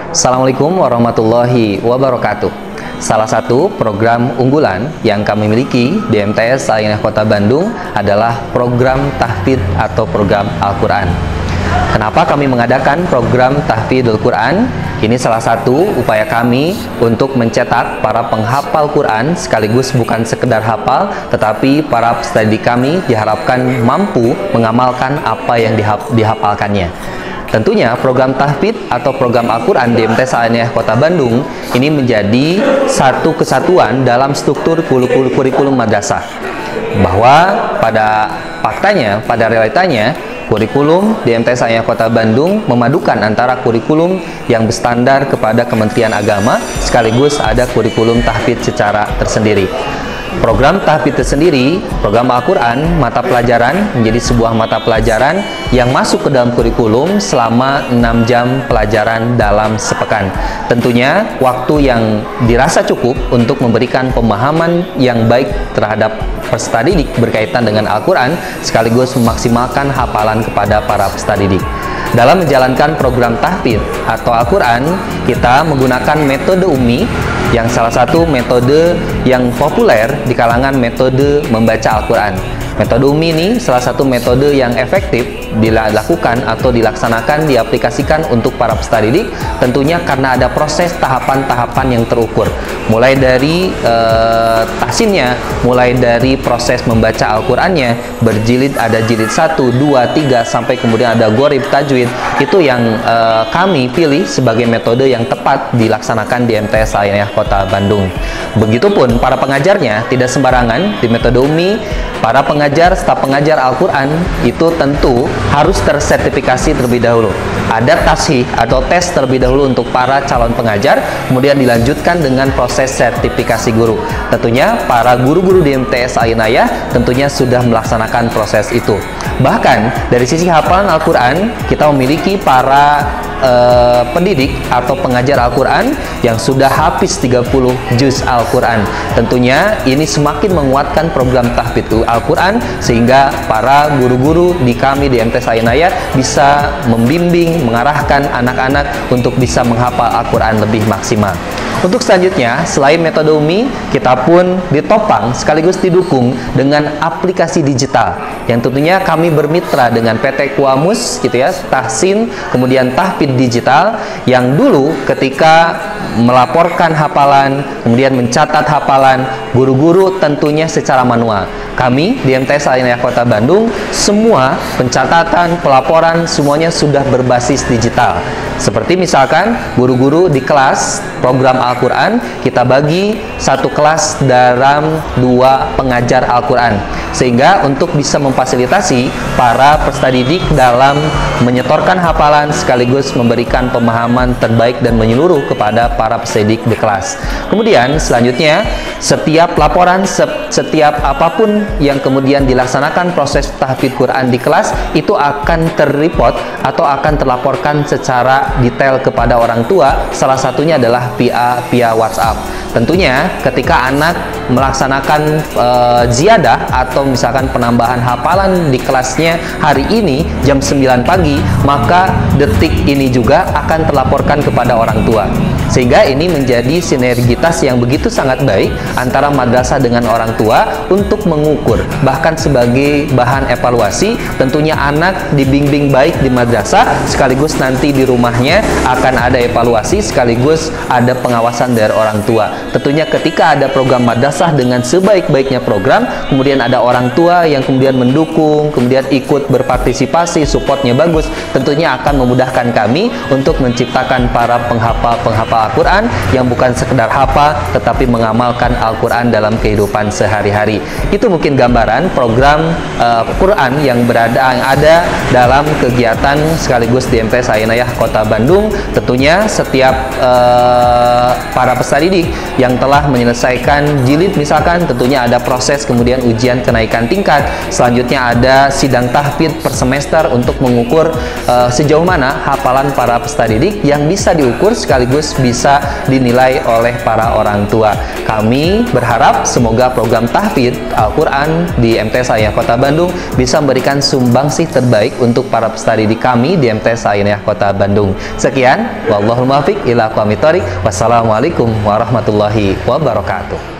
Assalamualaikum warahmatullahi wabarakatuh. Salah satu program unggulan yang kami miliki di MTS Sainah Kota Bandung adalah program tahfidz atau program Al-Quran. Kenapa kami mengadakan program tahfidzul Quran? Ini salah satu upaya kami untuk mencetak para penghafal Quran, sekaligus bukan sekedar hafal, tetapi para peserta didik kami diharapkan mampu mengamalkan apa yang dihafalkannya. Tentunya program tahfidz atau program Al-Quran di MTS Sainah Kota Bandung ini menjadi satu kesatuan dalam struktur kurikulum madrasah. Bahwa pada faktanya, pada realitanya, kurikulum di MTS Sainah Kota Bandung memadukan antara kurikulum yang berstandar kepada Kementerian Agama sekaligus ada kurikulum tahfidz secara tersendiri. Program tahfidz tersendiri, program Al-Quran, mata pelajaran menjadi sebuah mata pelajaran yang masuk ke dalam kurikulum selama 6 jam pelajaran dalam sepekan. Tentunya waktu yang dirasa cukup untuk memberikan pemahaman yang baik terhadap peserta didik berkaitan dengan Al-Quran sekaligus memaksimalkan hafalan kepada para peserta didik. Dalam menjalankan program tahfidz atau Al-Quran, kita menggunakan metode UMI yang salah satu metode yang populer di kalangan metode membaca Al-Quran. Metode UMI ini salah satu metode yang efektif dilakukan atau dilaksanakan, diaplikasikan untuk para peserta didik, tentunya karena ada proses tahapan-tahapan yang terukur. Mulai dari tahsinnya, mulai dari proses membaca Al-Qurannya, berjilid, ada jilid 1, 2, 3, sampai kemudian ada gharib, tajwid. Itu yang kami pilih sebagai metode yang tepat dilaksanakan di MTS Sainah Kota Bandung. Begitupun para pengajarnya tidak sembarangan. Di metode UMI, para pengajar, staf pengajar Al-Quran itu tentu harus tersertifikasi terlebih dahulu. Ada tashih atau tes terlebih dahulu untuk para calon pengajar, kemudian dilanjutkan dengan proses sertifikasi guru. Tentunya para guru-guru di MTS Sainah tentunya sudah melaksanakan proses itu. Bahkan dari sisi hafalan Al-Quran, kita memiliki para pendidik atau pengajar Al-Quran yang sudah hafiz 30 juz Al-Quran. Tentunya ini semakin menguatkan program tahfidz Al-Quran sehingga para guru-guru di kami di MTS Sainah bisa membimbing, mengarahkan anak-anak untuk bisa menghafal Al-Quran lebih maksimal. Untuk selanjutnya, selain metode UMI, kita pun ditopang sekaligus didukung dengan aplikasi digital yang tentunya kami bermitra dengan PT Kuamus gitu ya, Tahsin, kemudian tahfidz digital yang dulu ketika melaporkan hafalan, kemudian mencatat hafalan, guru-guru tentunya secara manual. Kami di MTS Sainah Kota Bandung, semua pencatatan, pelaporan, semuanya sudah berbasis digital. Seperti misalkan guru-guru di kelas program Al-Quran, kita bagi satu kelas dalam 2 pengajar Al-Quran. Sehingga untuk bisa memfasilitasi para peserta didik dalam menyetorkan hafalan sekaligus memberikan pemahaman terbaik dan menyeluruh kepada para peserta didik di kelas. Kemudian selanjutnya, setiap laporan, setiap apapun yang kemudian dilaksanakan proses tahfidz Quran di kelas itu akan terreport atau akan terlaporkan secara detail kepada orang tua. Salah satunya adalah via WhatsApp. Tentunya ketika anak melaksanakan ziyadah atau misalkan penambahan hafalan di kelasnya hari ini jam 9 pagi, maka detik ini juga akan terlaporkan kepada orang tua. Sehingga ini menjadi sinergitas yang begitu sangat baik antara madrasah dengan orang tua untuk mengukur, bahkan sebagai bahan evaluasi. Tentunya anak dibimbing baik di madrasah, sekaligus nanti di rumahnya akan ada evaluasi, sekaligus ada pengawasan dari orang tua. Tentunya ketika ada program madrasah dengan sebaik-baiknya program, kemudian ada orang tua yang kemudian mendukung, kemudian ikut berpartisipasi, supportnya bagus, tentunya akan memudahkan kami untuk menciptakan para penghafal Al-Quran yang bukan sekedar hafal tetapi mengamalkan Al-Quran dalam kehidupan sehari-hari. Itu mungkin gambaran program Quran yang ada dalam kegiatan sekaligus di MTS Sainah Kota Bandung. Tentunya setiap para peserta didik yang telah menyelesaikan jilid misalkan, tentunya ada proses kemudian ujian kenaikan menaikkan tingkat. Selanjutnya ada sidang tahfidz per semester untuk mengukur sejauh mana hafalan para peserta didik yang bisa diukur sekaligus bisa dinilai oleh para orang tua. Kami berharap semoga program tahfidz Al-Quran di MTS Al-Ainiyah Kota Bandung bisa memberikan sumbangsih terbaik untuk para peserta didik kami di MTS Al-Ainiyah Kota Bandung. Sekian, wallahul muwaffiq ila aqwamit thoriq. Wassalamualaikum warahmatullahi wabarakatuh.